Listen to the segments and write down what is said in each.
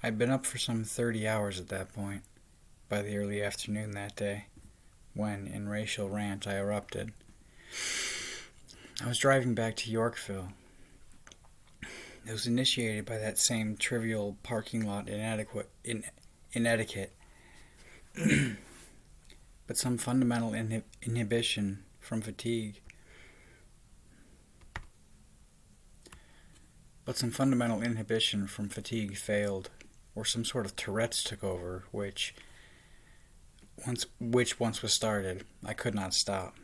I'd been up for some 30 hours at that point, by the early afternoon that day, when, in racial rant, I erupted. I was driving back to Yorkville. It was initiated by that same trivial parking lot inetiquette, but some fundamental inhibition from fatigue. Failed, or some sort of Tourette's took over, which once was started, I could not stop.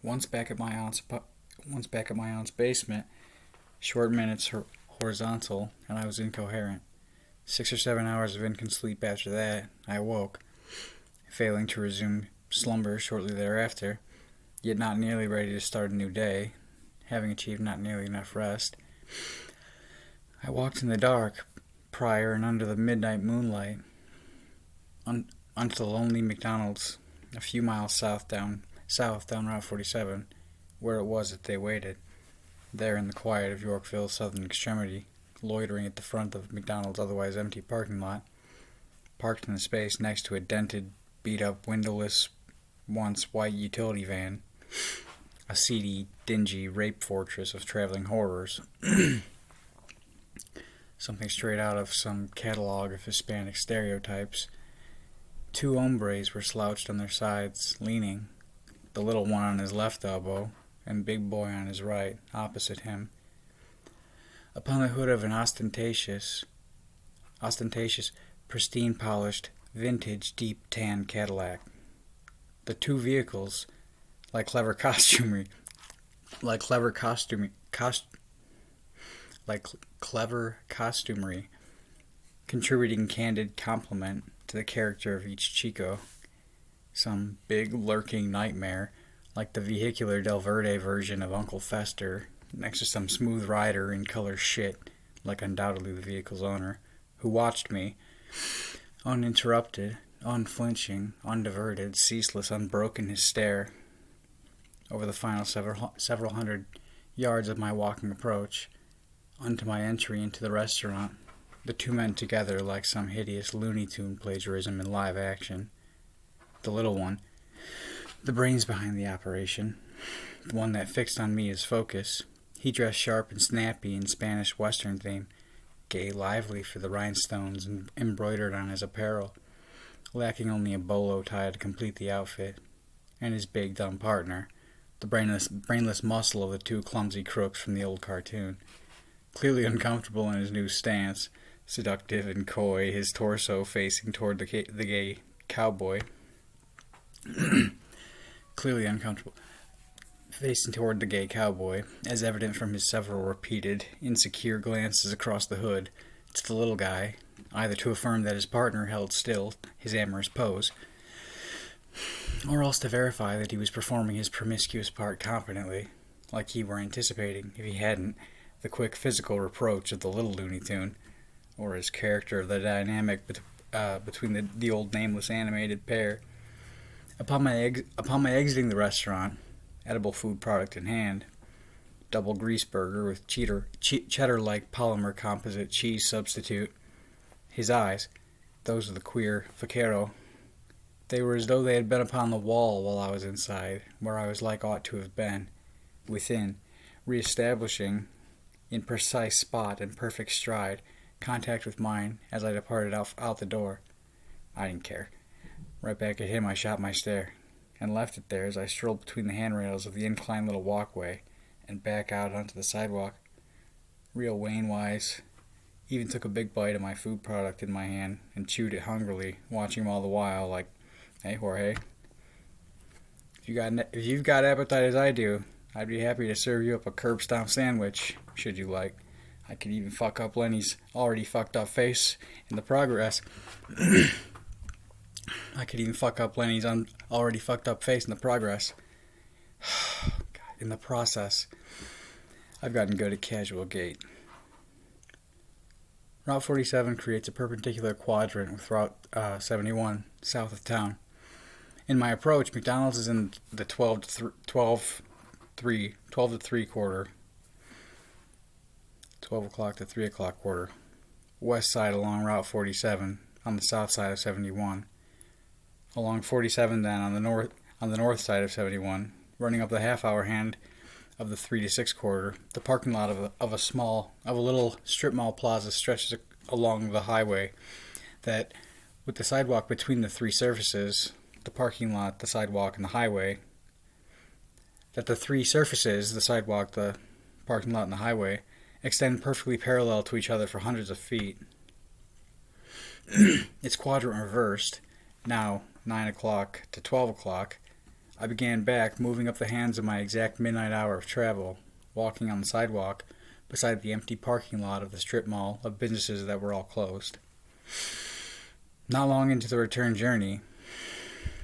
Once back at my aunt's basement, short minutes horizontal, and I was incoherent. 6 or 7 hours of inconstant sleep after that, I awoke, failing to resume slumber shortly thereafter, yet not nearly ready to start a new day, having achieved not nearly enough rest. I walked in the dark, prior and under the midnight moonlight, onto the lonely McDonald's, a few miles south down Route 47, where it was that they waited, there in the quiet of Yorkville's southern extremity, loitering at the front of McDonald's otherwise empty parking lot, parked in the space next to a dented, beat-up, windowless, once white utility van, a seedy, dingy rape fortress of traveling horrors. Something straight out of some catalog of Hispanic stereotypes. 2 hombres were slouched on their sides, leaning, the little one on his left elbow, and big boy on his right, opposite him, upon the hood of an ostentatious, pristine-polished, vintage, deep tan Cadillac. The 2 vehicles, like clever costumery, contributing candid compliment to the character of each Chico. Some big lurking nightmare, like the vehicular Del Verde version of Uncle Fester, next to some smooth rider in color shit, like undoubtedly the vehicle's owner, who watched me, uninterrupted, unflinching, undiverted, ceaseless, unbroken his stare, over the final several hundred yards of my walking approach, unto my entry into the restaurant, the 2 men together like some hideous Looney Tune plagiarism in live action. The little one, the brains behind the operation, the one that fixed on me his focus, he dressed sharp and snappy in Spanish Western theme, gay, lively for the rhinestones embroidered on his apparel, lacking only a bolo tie to complete the outfit, and his big dumb partner, the brainless muscle of the 2 clumsy crooks from the old cartoon, clearly uncomfortable in his new stance, seductive and coy, his torso facing toward the gay cowboy. Clearly uncomfortable, facing toward the gay cowboy, as evident from his several repeated, insecure glances across the hood to the little guy, either to affirm that his partner held still his amorous pose, or else to verify that he was performing his promiscuous part competently, like he were anticipating, if he hadn't, the quick physical reproach of the little Looney Tune, or his character of the dynamic between the old nameless animated pair. Upon my exiting the restaurant, edible food product in hand, double grease burger with cheddar-like polymer composite cheese substitute, his eyes, those of the queer vaquero, they were as though they had been upon the wall while I was inside, where I was like ought to have been, within, re-establishing, in precise spot and perfect stride, contact with mine as I departed out the door. I didn't care. Right back at him I shot my stare, and left it there as I strolled between the handrails of the inclined little walkway, and back out onto the sidewalk. Real Wayne-wise, even took a big bite of my food product in my hand, and chewed it hungrily, watching him all the while like, "Hey, Jorge, if you've got appetite as I do, I'd be happy to serve you up a curb stomp sandwich, should you like. I could even fuck up Lenny's already fucked up face in the progress." In the process, I've gotten good at casual gait. Route 47 creates a perpendicular quadrant with Route 71 south of town. In my approach, McDonald's is in the 12 to 3 quarter. 12 o'clock to 3 o'clock quarter. West side along Route 47, on the south side of 71. Along 47 then on the north side of 71, running up the half-hour hand of the 3 to 6 quarter. The parking lot of a little strip mall plaza stretches along the highway that, with the sidewalk between the three surfaces, the parking lot, the sidewalk, and the highway, that the three surfaces, the sidewalk, the parking lot, and the highway, extend perfectly parallel to each other for hundreds of feet. It's quadrant reversed. Now, 9 o'clock to 12 o'clock, I began back, moving up the hands of my exact midnight hour of travel, walking on the sidewalk beside the empty parking lot of the strip mall of businesses that were all closed. Not long into the return journey,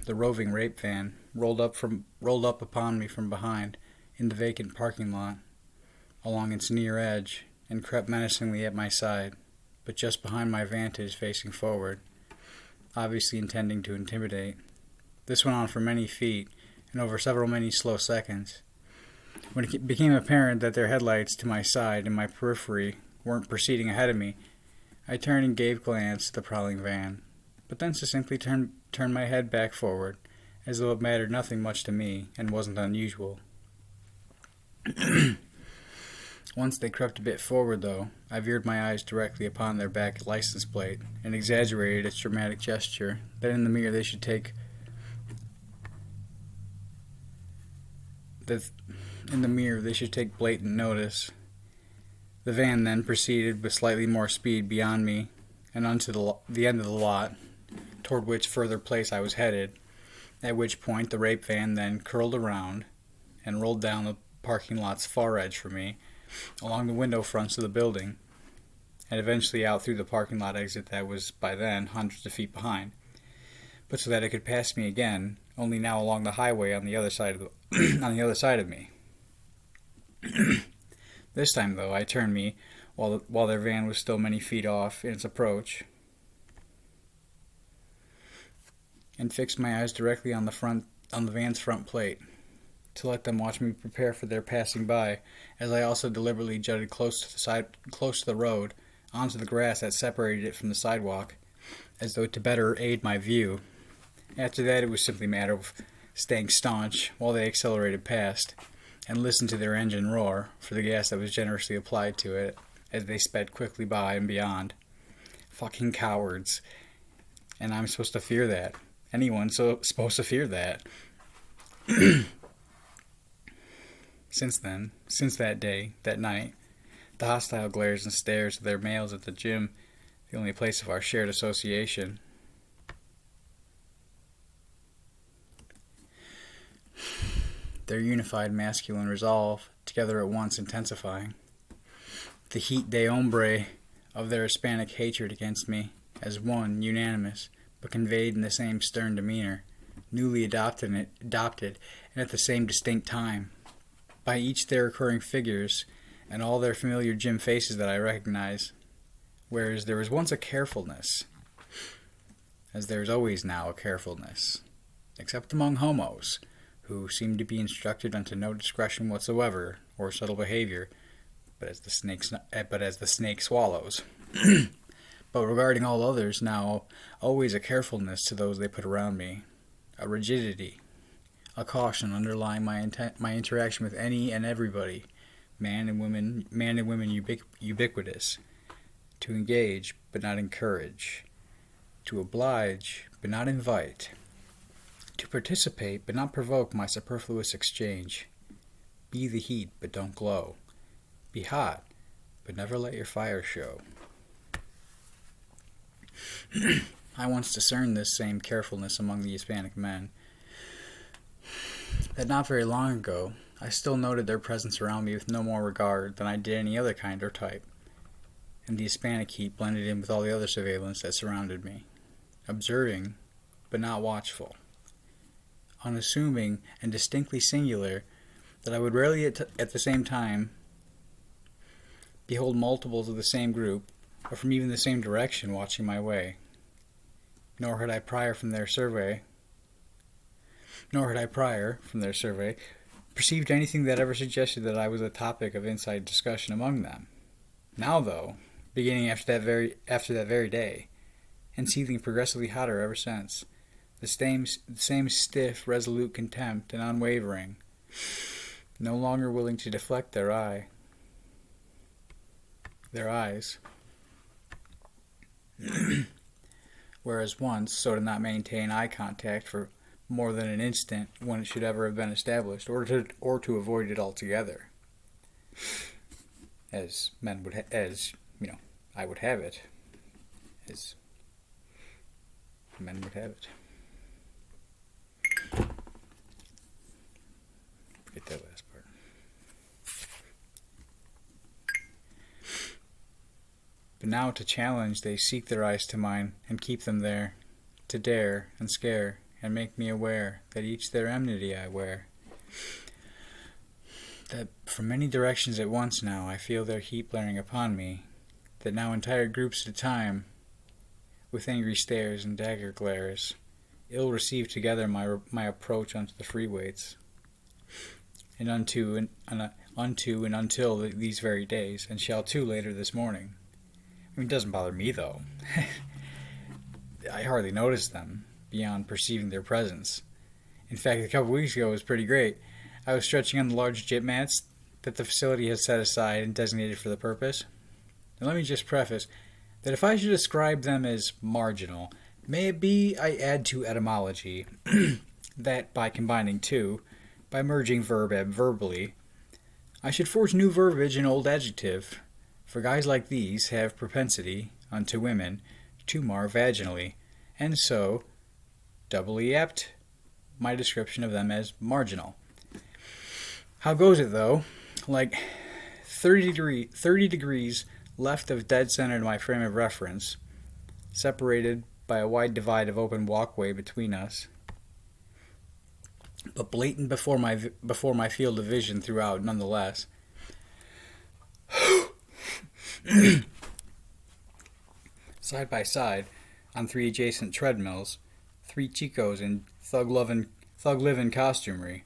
the roving rape van rolled up upon me from behind in the vacant parking lot, along its near edge, and crept menacingly at my side, but just behind my vantage facing forward, obviously intending to intimidate. This went on for many feet, and over several many slow seconds. When it became apparent that their headlights to my side and my periphery weren't proceeding ahead of me, I turned and gave glance to the prowling van, but then succinctly turned my head back forward, as though it mattered nothing much to me and wasn't unusual. Once they crept a bit forward, though, I veered my eyes directly upon their back license plate and exaggerated its dramatic gesture that in the mirror they should take blatant notice. The van then proceeded with slightly more speed beyond me and onto the end of the lot, toward which further place I was headed, at which point the rape van then curled around and rolled down the parking lot's far edge for me, along the window fronts of the building, and eventually out through the parking lot exit that was by then hundreds of feet behind, but so that it could pass me again, only now along the highway on the other side of me. This time, though, I turned me while their van was still many feet off in its approach, and fixed my eyes directly on the van's front plate, to let them watch me prepare for their passing by, as I also deliberately jutted close to the road, onto the grass that separated it from the sidewalk, as though to better aid my view. After that, it was simply a matter of staying staunch while they accelerated past, and listened to their engine roar for the gas that was generously applied to it as they sped quickly by and beyond. Fucking cowards. And I'm supposed to fear that. Anyone's supposed to fear that. Since that day, that night, the hostile glares and stares of their males at the gym, the only place of our shared association, their unified masculine resolve, together at once intensifying. The heat de hombre of their Hispanic hatred against me, as one, unanimous, but conveyed in the same stern demeanor, newly adopted and at the same distinct time, by each their recurring figures and all their familiar gym faces that I recognize, whereas there was once a carefulness, as there is always now a carefulness, except among homos, who seem to be instructed unto no discretion whatsoever, or subtle behavior, but as the snake swallows. But regarding all others, now always a carefulness to those they put around me, a rigidity, a caution underlying my interaction with any and everybody, man and women ubiquitous, to engage but not encourage, to oblige but not invite, to participate but not provoke my superfluous exchange. Be the heat but don't glow. Be hot but never let your fire show. I once discerned this same carefulness among the Hispanic men, that not very long ago I still noted their presence around me with no more regard than I did any other kind or type, and the Hispanic heat blended in with all the other surveillance that surrounded me, observing but not watchful, unassuming and distinctly singular, that I would rarely at the same time behold multiples of the same group, or from even the same direction watching my way. Nor had I prior from their survey perceived anything that ever suggested that I was a topic of inside discussion among them. Now, though, beginning after that very day, and seething progressively hotter ever since, the same stiff, resolute contempt and unwavering, no longer willing to deflect their eyes. Whereas once, so to not maintain eye contact for more than an instant when it should ever have been established, or to avoid it altogether, as men would, I would have it, as men would have it. Forget that last part. But now to challenge, they seek their eyes to mine and keep them there, to dare and scare and make me aware that each their enmity I wear. That from many directions at once now I feel their heat blaring upon me, that now entire groups at a time, with angry stares and dagger glares, ill receive together my approach unto the free weights, and unto and until these very days, and shall too later this morning. I mean, it doesn't bother me though. I hardly notice them, beyond perceiving their presence. In fact, a couple weeks ago was pretty great. I was stretching on the large gyp mats that the facility has set aside and designated for the purpose. Now let me just preface that if I should describe them as marginal, may it be I add to etymology that by combining two, by merging verb adverbally, I should forge new verbiage in old adjective, for guys like these have propensity, unto women, to mar vaginally, and so, doubly apt my description of them as marginal. How goes it, though? Like 30 degrees left of dead center to my frame of reference, separated by a wide divide of open walkway between us, but blatant before my field of vision throughout, nonetheless. Side by side, on 3 adjacent treadmills, 3 chicos in thug-livin' costumery,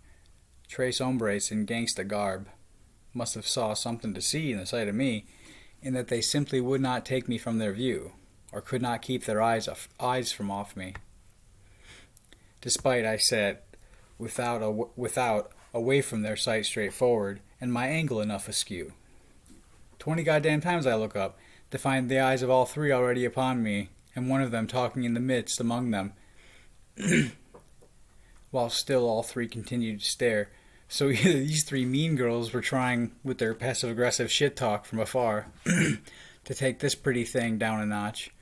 tres hombres in gangsta garb, must have saw something to see in the sight of me, in that they simply would not take me from their view, or could not keep their eyes from off me. Despite I sat without away from their sight straight forward, and my angle enough askew. 20 goddamn times I look up, to find the eyes of all 3 already upon me, and one of them talking in the midst among them, while still all 3 continued to stare. So either these 3 mean girls were trying, with their passive-aggressive shit talk from afar, to take this pretty thing down a notch,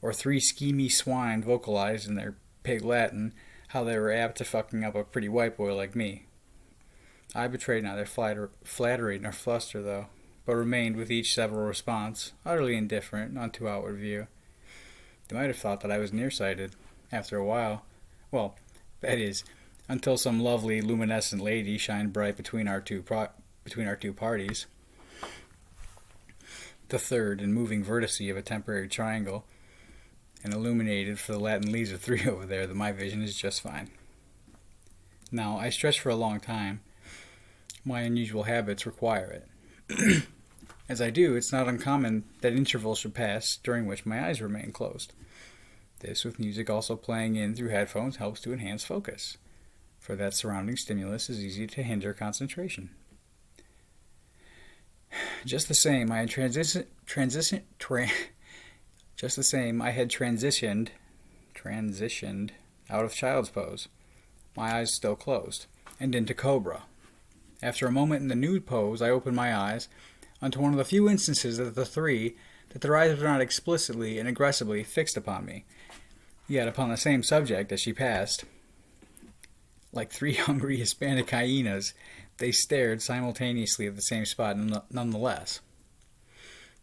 or 3 schemy swine vocalized in their pig Latin how they were apt to fucking up a pretty white boy like me. I betrayed neither flattery nor fluster, though, but remained with each several response, utterly indifferent unto outward view. They might have thought that I was nearsighted, after a while. Well, that is, until some lovely luminescent lady shined bright between our two parties. The third and moving vertice of a temporary triangle, and illuminated for the Latin leaves of 3 over there, that my vision is just fine. Now, I stretch for a long time. My unusual habits require it. As I do, it's not uncommon that intervals should pass during which my eyes remain closed. This, with music also playing in through headphones, helps to enhance focus, for that surrounding stimulus is easy to hinder concentration. Just the same, I had transitioned out of child's pose, my eyes still closed, and into cobra. After a moment in the nude pose, I opened my eyes unto one of the few instances of the 3 that their eyes were not explicitly and aggressively fixed upon me, yet upon the same subject as she passed. Like 3 hungry Hispanic hyenas, they stared simultaneously at the same spot nonetheless.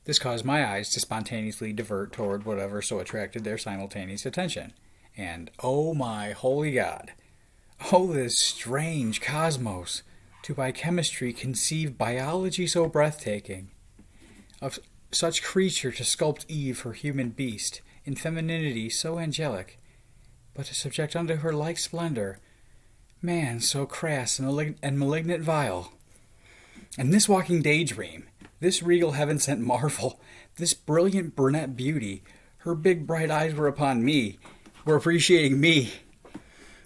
This caused my eyes to spontaneously divert toward whatever so attracted their simultaneous attention. And, oh my holy God, oh this strange cosmos, to by chemistry conceive biology so breathtaking, of such creature to sculpt Eve her human beast, in femininity so angelic, but to subject unto her like splendor, man so crass and malignant vile. And this walking daydream, This regal heaven-sent marvel, this brilliant brunette beauty, her big bright eyes were upon me, were appreciating me.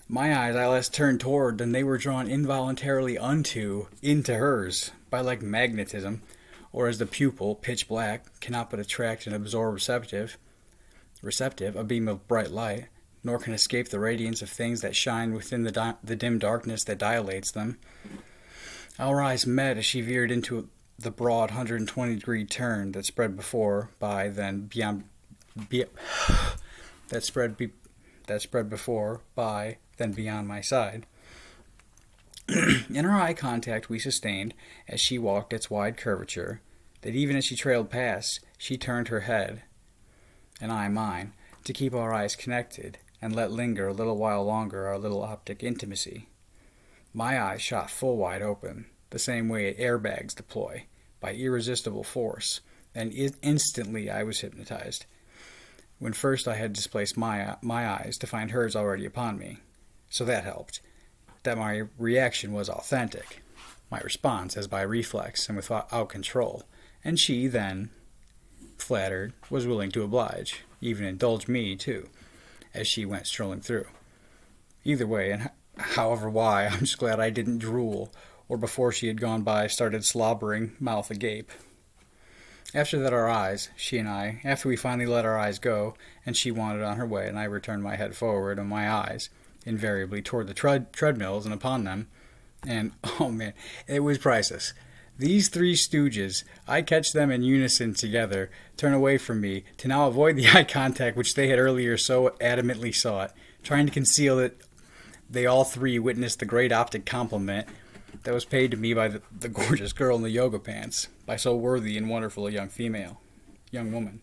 My eyes I less turned toward than they were drawn involuntarily into hers, by like magnetism, or as the pupil, pitch black, cannot but attract and absorb receptive, a beam of bright light, nor can escape the radiance of things that shine within the dim darkness that dilates them. Our eyes met as she veered into the broad 120-degree turn that spread before, by, then beyond, that spread before, by, then beyond my side. In our eye contact we sustained, as she walked its wide curvature, that even as she trailed past, she turned her head, and I mine, to keep our eyes connected, and let linger a little while longer our little optic intimacy. My eyes shot full wide open, the same way airbags deploy, by irresistible force, and instantly I was hypnotized. When first I had displaced my eyes to find hers already upon me. So that helped. That my reaction was authentic. My response as by reflex and without control. And she, then, flattered, was willing to oblige, even indulge me, too, as she went strolling through. Either way, and however why, I'm just glad I didn't drool, or before she had gone by started slobbering, mouth agape. After that our eyes, she and I, after we finally let our eyes go, and she wandered on her way, and I returned my head forward, and my eyes, invariably, toward the treadmills and upon them, and, oh man, it was priceless. These three stooges, I catch them in unison together, turn away from me, to now avoid the eye contact which they had earlier so adamantly sought, trying to conceal that they all three witnessed the great optic compliment that was paid to me by the gorgeous girl in the yoga pants, by so worthy and wonderful a young woman.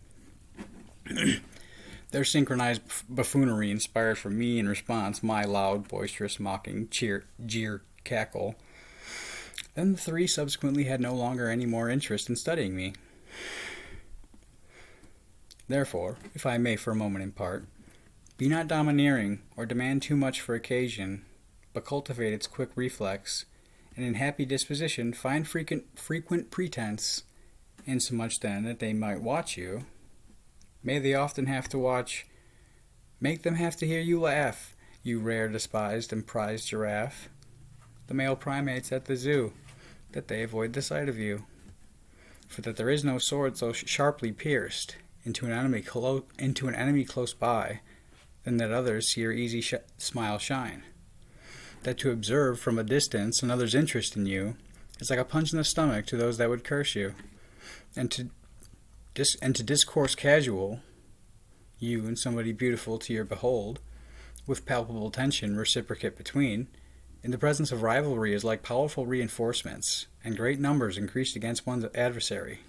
Their synchronized buffoonery inspired from me in response my loud, boisterous, mocking, jeer, cackle. Then the three subsequently had no longer any more interest in studying me. Therefore, if I may for a moment impart, be not domineering or demand too much for occasion, but cultivate its quick reflex, and in happy disposition find frequent pretense, insomuch then that they might watch you. May they often have to watch, make them have to hear you laugh, you rare, despised, and prized giraffe, the male primates at the zoo, that they avoid the sight of you. For that there is no sword so sharply pierced into an enemy close by, than that others see your easy smile shine. That to observe from a distance another's interest in you is like a punch in the stomach to those that would curse you, and to discourse casual, you and somebody beautiful to your behold, with palpable tension reciprocate between, in the presence of rivalry is like powerful reinforcements, and great numbers increased against one's adversary.